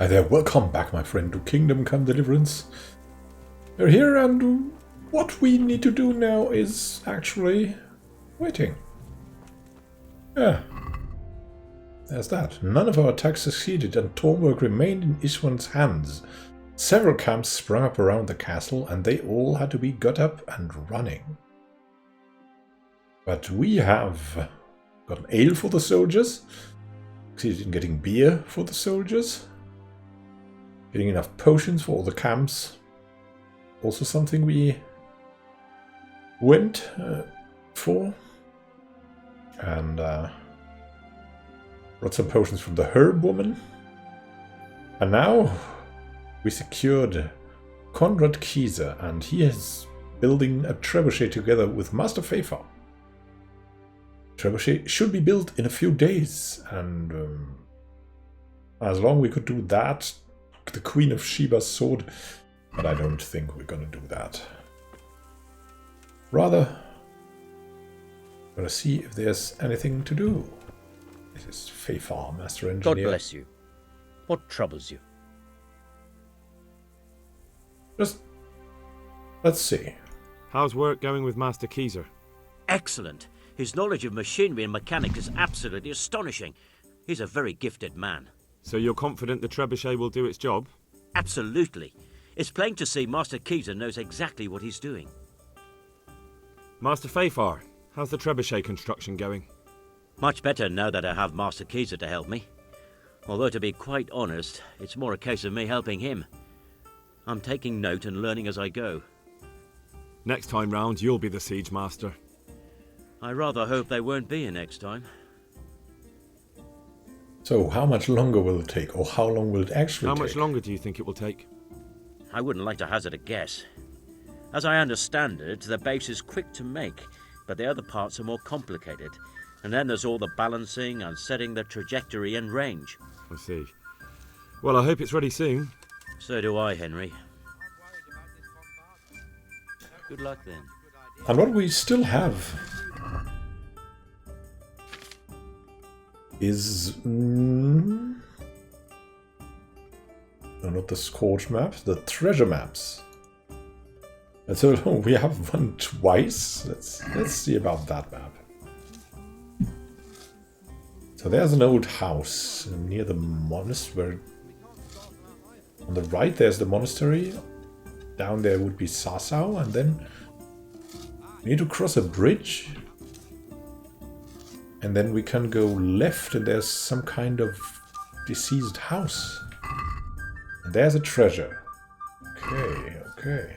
Hi there, welcome back, my friend, to Kingdom Come Deliverance. We're here, and what we need to do now is actually waiting. Yeah, there's that. None of our attacks succeeded, and Talmberg remained in Ishwan's hands. Several camps sprung up around the castle, and they all had to be got up and running. But we have gotten ale for the soldiers, succeeded in getting beer for the soldiers, getting enough potions for all the camps. Also something we went for. And brought some potions from the herb woman. And now we secured Konrad Kieser, and he is building a trebuchet together with Master Feifar. Trebuchet should be built in a few days, and as long as we could do that, the Queen of Sheba's sword, but I don't think we're gonna do that. Rather, gonna see if there's anything to do. This is Feifar, Master Engineer. God bless you. What troubles you? Just, let's see. How's work going with Master Kieser? Excellent. His knowledge of machinery and mechanics is absolutely astonishing. He's a very gifted man. So you're confident the trebuchet will do its job? Absolutely. It's plain to see Master Kieser knows exactly what he's doing. Master Feifar, how's the trebuchet construction going? Much better now that I have Master Kieser to help me. Although, to be quite honest, it's more a case of me helping him. I'm taking note and learning as I go. Next time round, you'll be the siege master. I rather hope they won't be here next time. So, how much longer will it take, or how long will it actually take? How much longer do you think it will take? I wouldn't like to hazard a guess. As I understand it, the base is quick to make, but the other parts are more complicated. And then there's all the balancing and setting the trajectory and range. I see. Well, I hope it's ready soon. So do I, Henry. Good luck then. And what we still have is... no, not the scorch maps, the treasure maps. And so we have one twice. Let's see about that map. So there's an old house near the monastery. On the right there's the monastery. Down there would be Sasau, and then we need to cross a bridge. And then we can go left, and there's some kind of deceased house. And there's a treasure. Okay, okay.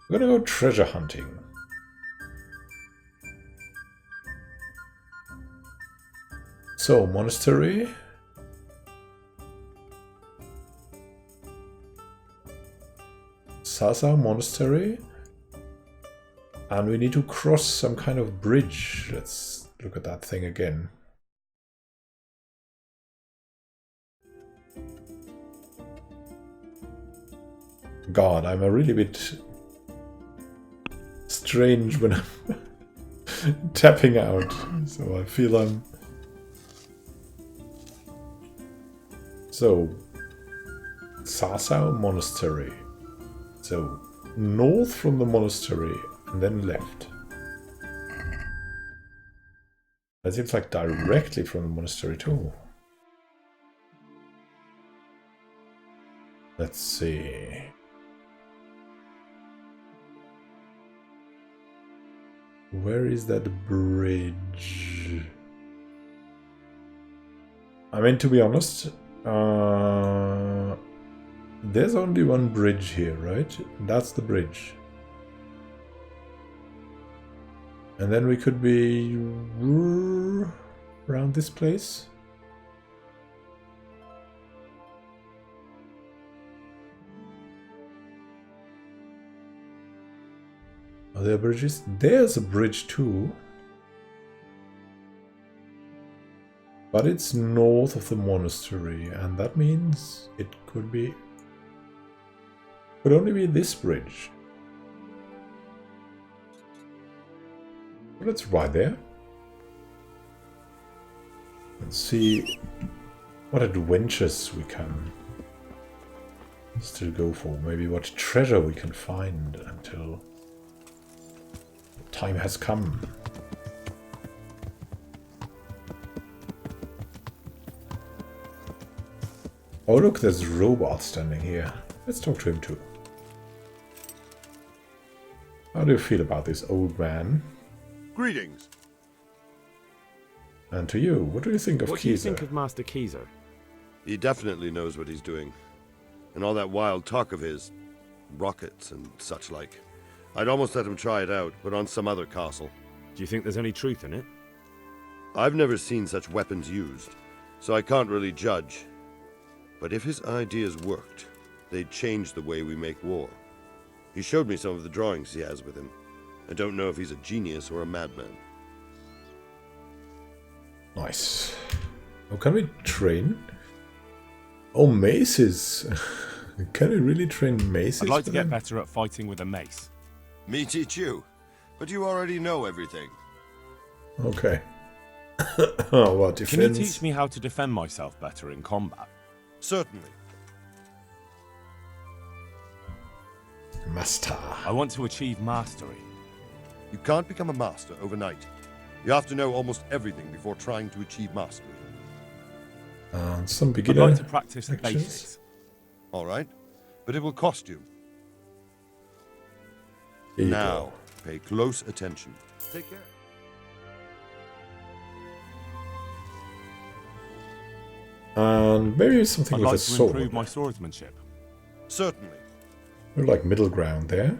We're gonna go treasure hunting. So, monastery. Sasa monastery. And we need to cross some kind of bridge. Let's look at that thing again. God, I'm a really bit strange when I'm tapping out. So I feel I'm... So, Sasau Monastery. So, north from the monastery and then left. That seems like directly from the monastery too. Let's see. Where is that bridge? I mean, to be honest, there's only one bridge here, right? That's the bridge. And then we could be around this place. Are there bridges? There's a bridge too. But it's north of the monastery, and that means it could be... could only be this bridge. Let's ride there. and see what adventures we can still go for. Maybe what treasure we can find until time has come. Oh look, there's a robot standing here. Let's talk to him too. How do you feel about this old man? Greetings. And to you, what do you think of What do you Kieser? think of Master Kieser? He definitely knows what he's doing. And all that wild talk of his, rockets and such like. I'd almost let him try it out, but on some other castle. Do you think there's any truth in it? I've never seen such weapons used, so I can't really judge. But if his ideas worked, they'd change the way we make war. He showed me some of the drawings he has with him. I don't know if he's a genius or a madman. Nice. How can we train? Oh, maces. Can we really train maces? I'd like to with get them? better at fighting with a mace. Me teach you, but you already know everything. Okay. Oh, what defense? Can you teach me how to defend myself better in combat? Certainly. Master. I want to achieve mastery. You can't become a master overnight. You have to know almost everything before trying to achieve mastery. And some I'd beginner like to practice the actions. basics. All right, but it will cost you. Here you Now, pay close attention. Take care. go. And maybe something I'd with a like to sword. improve my swordsmanship. Certainly. We're like middle ground there.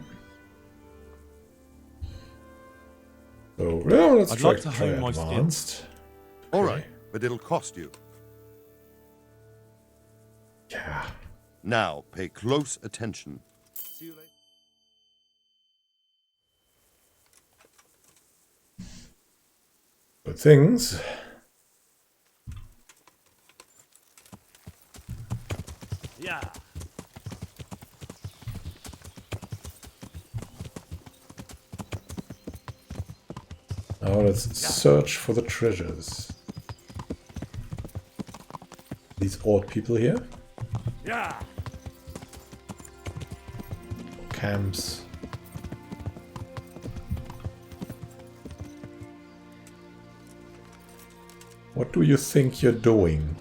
So, well, let's I'd try, like to try hone my skills. advanced. All Okay. right, but it'll cost you. Yeah. Now, pay close attention. See you later. Good things. Yeah. Now let's search for the treasures. These odd people here. Yeah. Camps. What do you think you're doing?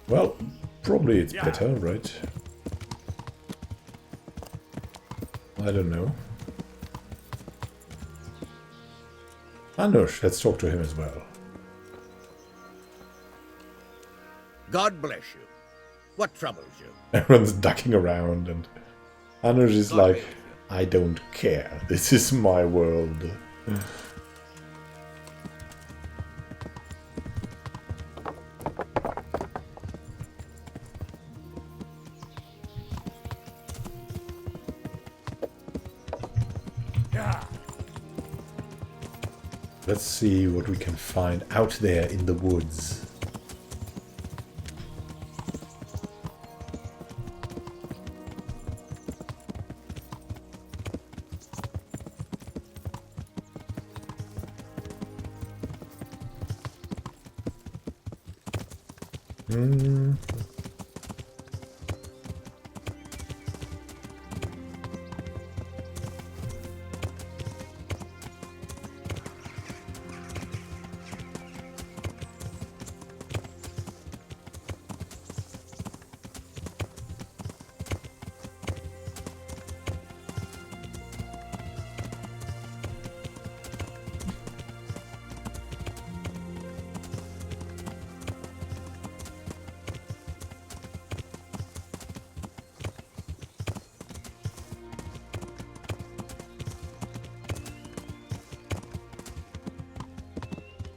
Well, probably it's better, right? I don't know. Anush, let's talk to him as well. God bless you. What troubles you? Everyone's ducking around and Anush is like, I don't care. This is my world. Let's see what we can find out there in the woods.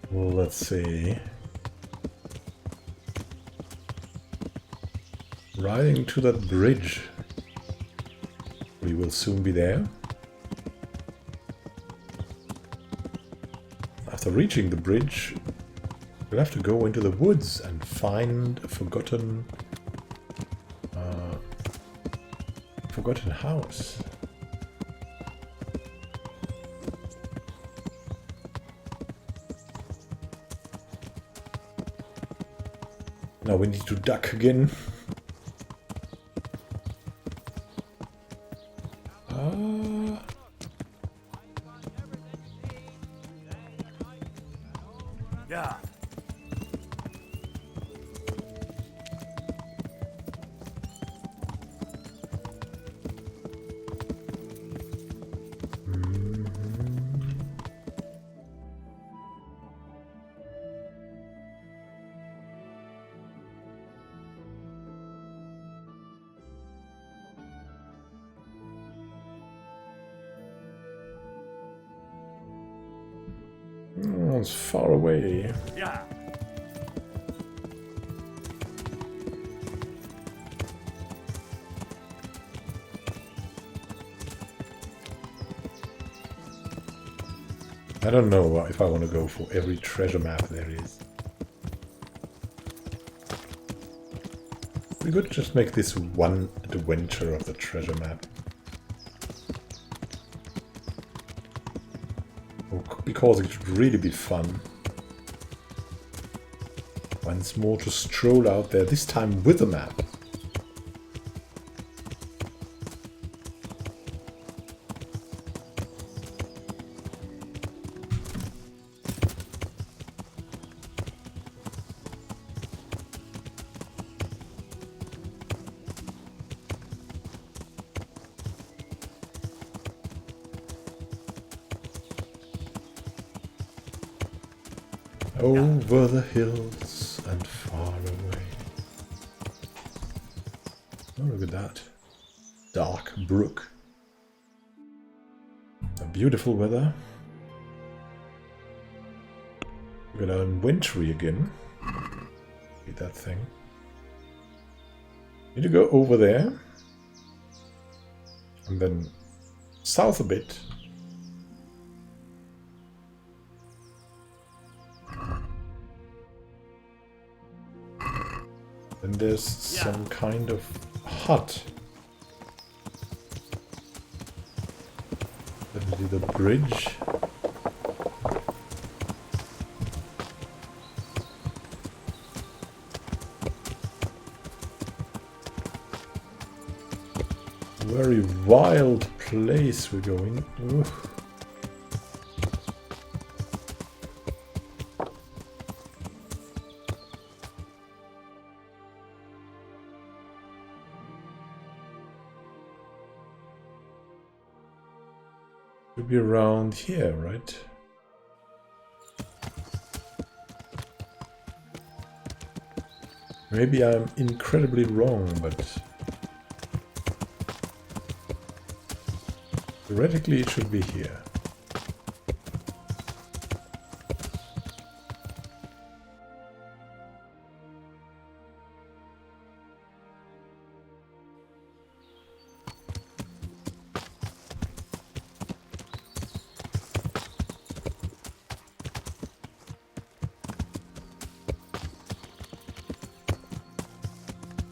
Let's see. Riding to that bridge. We will soon be there. After reaching the bridge, we'll have to go into the woods and find a forgotten forgotten house. Now we need to duck again. Yeah. Oh, it's far away. Yeah. I don't know if I want to go for every treasure map there is. We could just make this one adventure of the treasure map. Because it would really be fun. Once more to stroll out there, this time with a map. Over the hills and far away. Oh, look at that. Dark brook. A beautiful weather. We're gonna wintry again. Eat that thing. Need to go over there. And then south a bit. And there's some kind of hut. Definitely the bridge. Very wild place we're going. Ooh. Be around here, right? Maybe I'm incredibly wrong, but theoretically it should be here.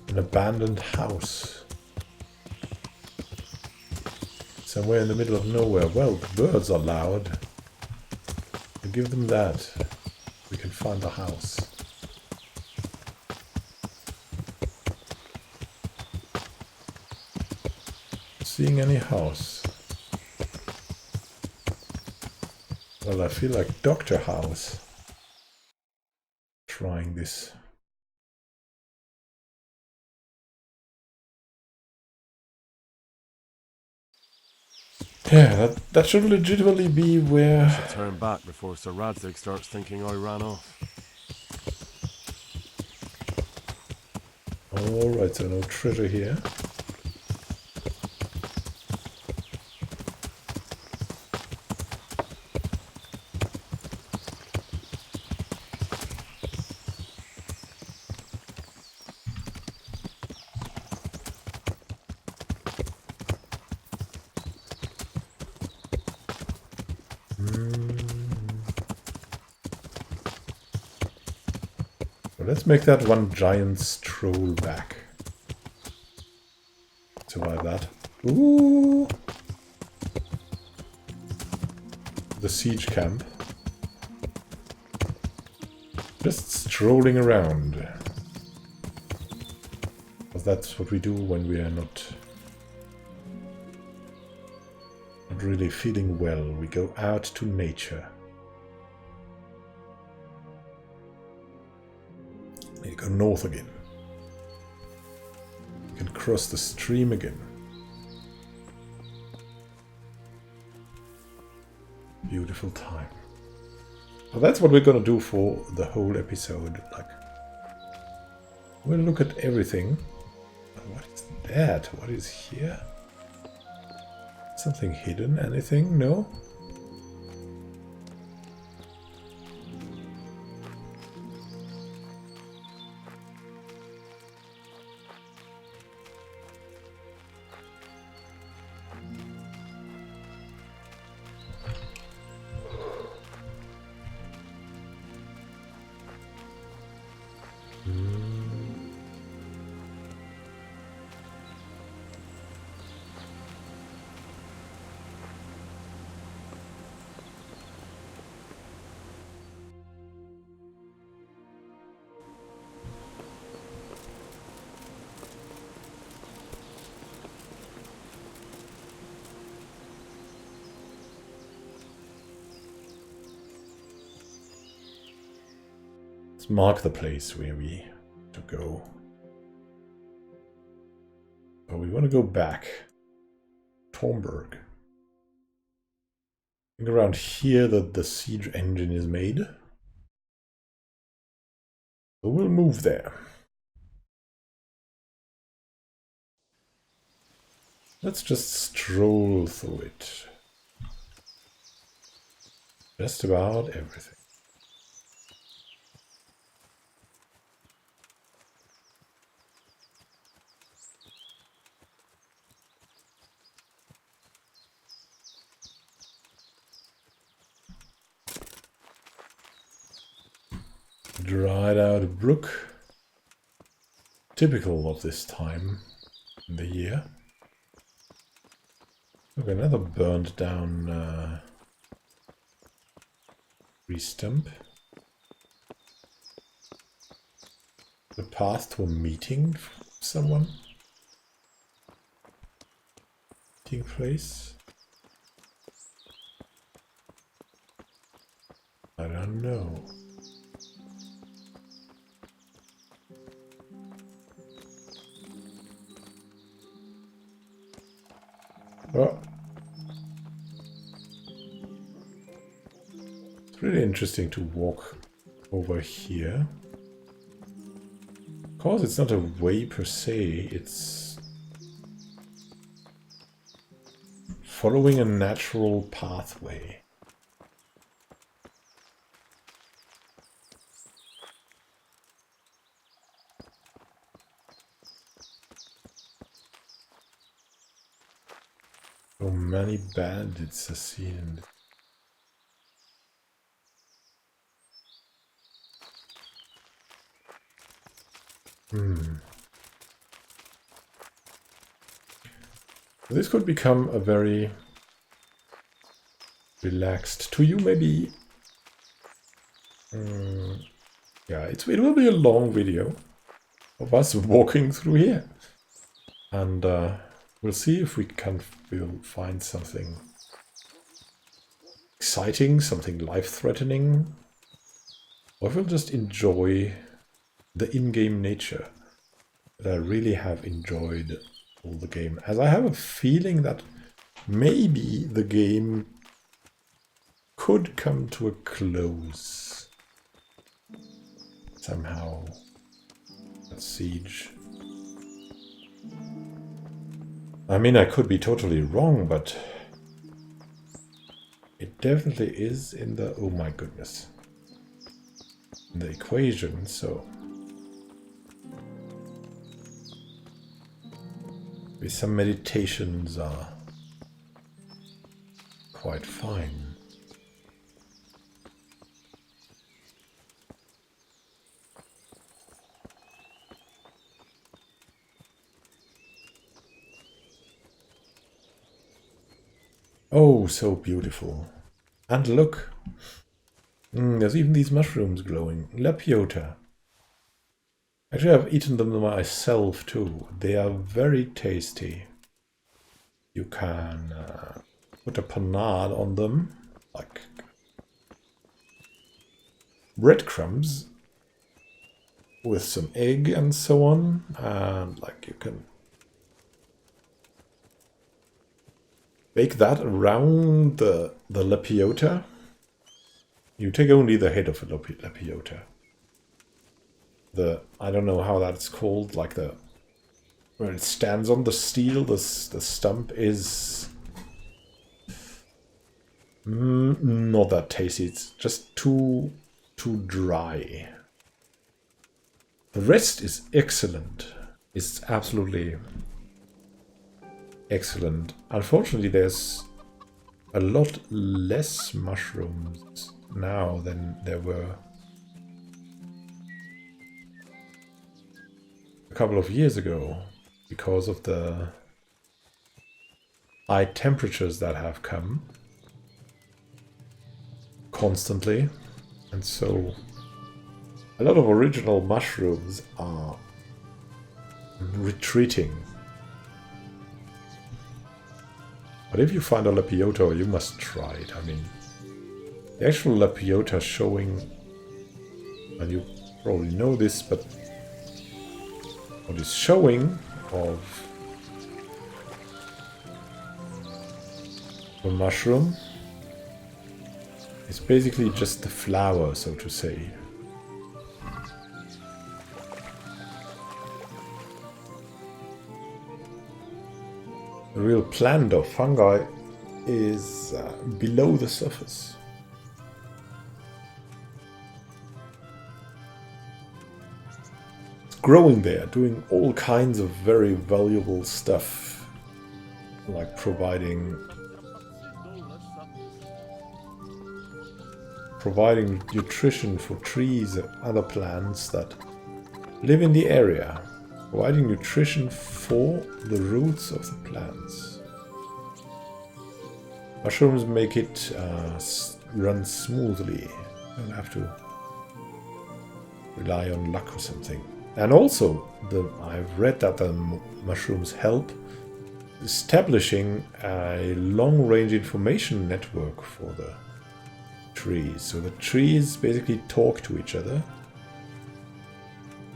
An abandoned house. Somewhere in the middle of nowhere. Well, the birds are loud. We'll give them that. We can find the house. Seeing any house? Well, I feel like Dr. House. Trying this. Yeah, that should legitimately be where... Should turn back before Sir Radzig starts thinking I ran off. Alright, so no treasure here. Let's make that one giant stroll back. Survive that. Ooh. The siege camp. Just strolling around. Because that's what we do when we are not really feeling well. We go out to nature. You go north again. You can cross the stream again. Beautiful time. Well, that's what we're gonna do for the whole episode. Like, we'll look at everything. What is that? What is here? Something hidden? Anything? No? Let's mark the place where we to go. Oh, we want to go back. Talmberg. I think around here that the siege engine is made. So we'll move there. Let's just stroll through it. Just about everything. Dried out brook. Typical of this time in the year. Look, another burned down tree stump. The path to a meeting for someone. Meeting place. I don't know. Oh. It's really interesting to walk over here. Of course, it's not a way per se, it's following a natural pathway. So many bandits are seen. This could become a very relaxed, to you maybe, yeah, it will be a long video of us walking through here. And we'll see if we'll find something exciting, something life-threatening, or if we'll just enjoy the in-game nature that I really have enjoyed all the game. As I have a feeling that maybe the game could come to a close somehow. That siege. I mean, I could be totally wrong, but it definitely is in the, oh my goodness, in the equation, so maybe some meditations are quite fine. Oh, so beautiful. And look. There's even these mushrooms glowing. Lepiota. Actually, I've eaten them myself too. They are very tasty. You can put a panade on them, like breadcrumbs, with some egg and so on, and like you can bake that around the lepiota. You take only the head of a lepiota. I don't know how that's called, like where it stands on the steel, the stump is not that tasty. It's just too dry. The rest is excellent. It's absolutely excellent. Unfortunately, there's a lot less mushrooms now than there were a couple of years ago, because of the high temperatures that have come constantly, and so a lot of original mushrooms are retreating. But if you find a lepiota, you must try it. I mean, the actual lepiota showing, and you probably know this, but what is showing of the mushroom is basically just the flower, so to say. The real plant or fungi is below the surface. It's growing there, doing all kinds of very valuable stuff, like providing nutrition for trees and other plants that live in the area, providing nutrition for the roots of the plants. Mushrooms make it run smoothly. You don't have to rely on luck or something. And also, I've read that the mushrooms help establishing a long-range information network for the trees. So the trees basically talk to each other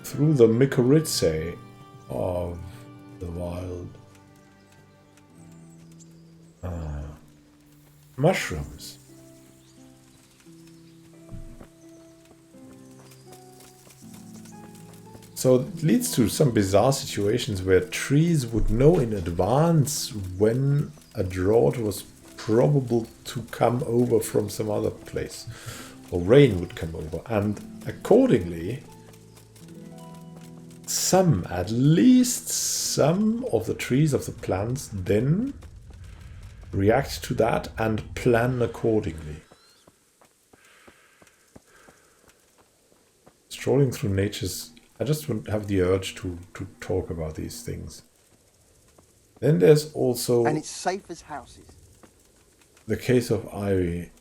through the mycorrhizae of the wild mushrooms. So it leads to some bizarre situations where trees would know in advance when a drought was probable to come over from some other place, or rain would come over, and accordingly at least some of the trees of the plants then react to that and plan accordingly. Strolling through nature's... I just wouldn't have the urge to talk about these things. Then there's also... And it's safe as houses. The case of ivy.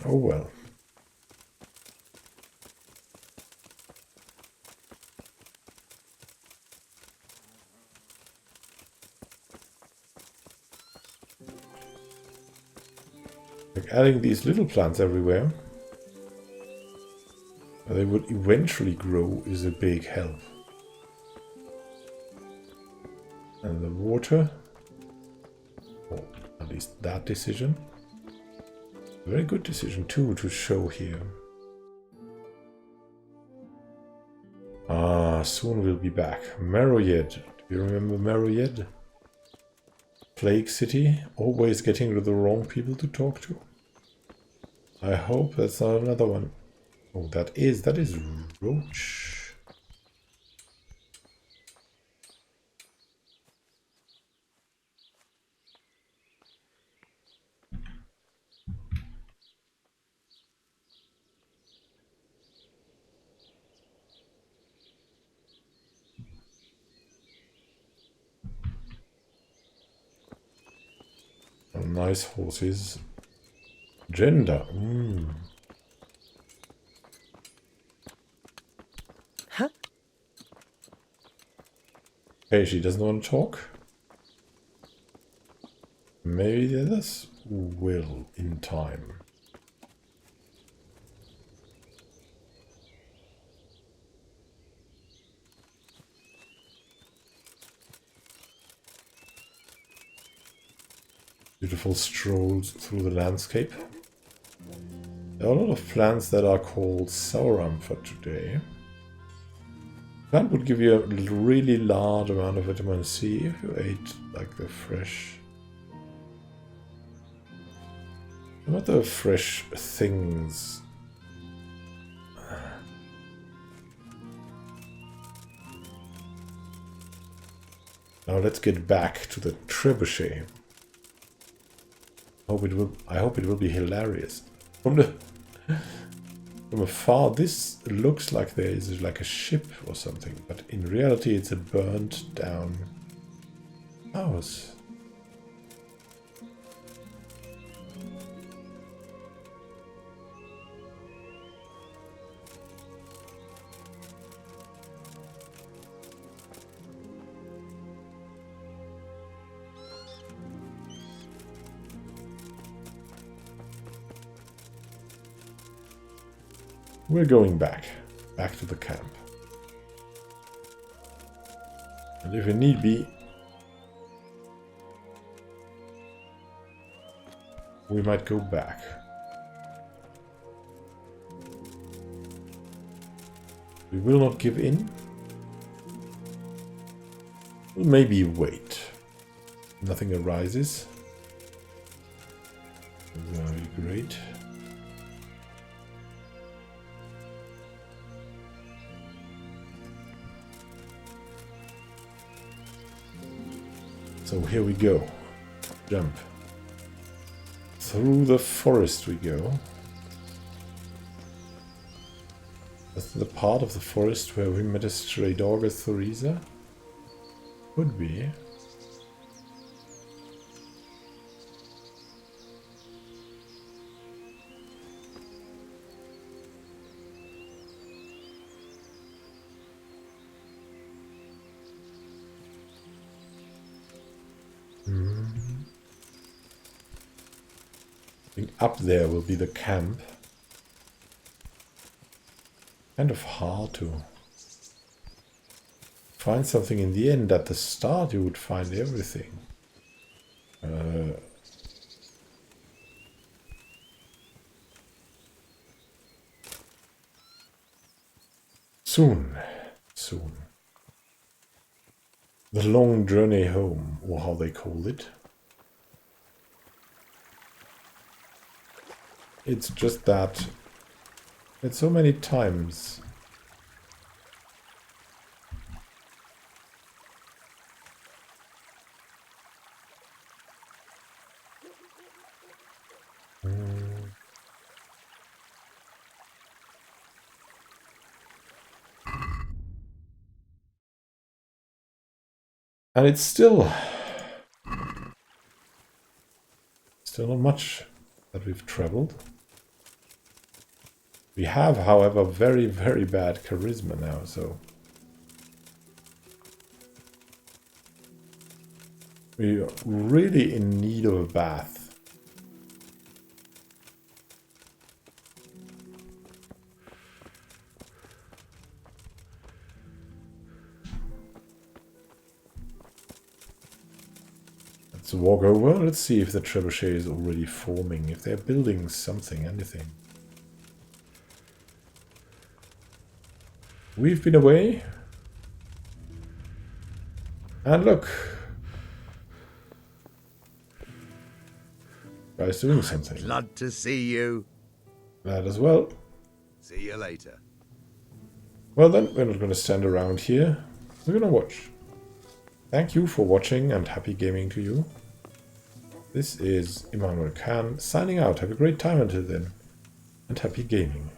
Oh well. Like adding these little plants everywhere, they would eventually grow, is a big help. And the water, or at least that decision, very good decision too to show here. Soon we'll be back. Meroyed. Do you remember Meroyed? Plague City, always getting to the wrong people to talk to. I hope that's not another one. Oh, that is Roach. Nice horses. Gender. Huh? Okay, she doesn't want to talk. Maybe the others will in time. Beautiful strolls through the landscape. There are a lot of plants that are called sauerrampfer today. Plant would give you a really large amount of vitamin C if you ate like the fresh... Not the fresh things. Now let's get back to the trebuchet. I hope it will be hilarious. From afar, this looks like there is like a ship or something, but in reality, it's a burnt down house. We're going back to the camp. And if it need be, we might go back. We will not give in. We'll maybe wait. Nothing arises. Very great. So here we go. Jump. Through the forest we go. That's the part of the forest where we met a stray dog as Theresa? Could be. I think up there will be the camp. Kind of hard to find something in the end. At the start you would find everything. Soon. The long journey home, or how they call it. It's just that it's so many times. And it's still not much that we've traveled. We have, however, very, very bad charisma now, so we're really in need of a bath. Let's walk over. Let's see if the trebuchet is already forming, if they're building something, anything. We've been away. And look. Guy's doing something. Glad to see you. Glad as well. See you later. Well then, we're not going to stand around here. We're going to watch. Thank you for watching and happy gaming to you. This is Immanuel signing out. Have a great time until then. And happy gaming.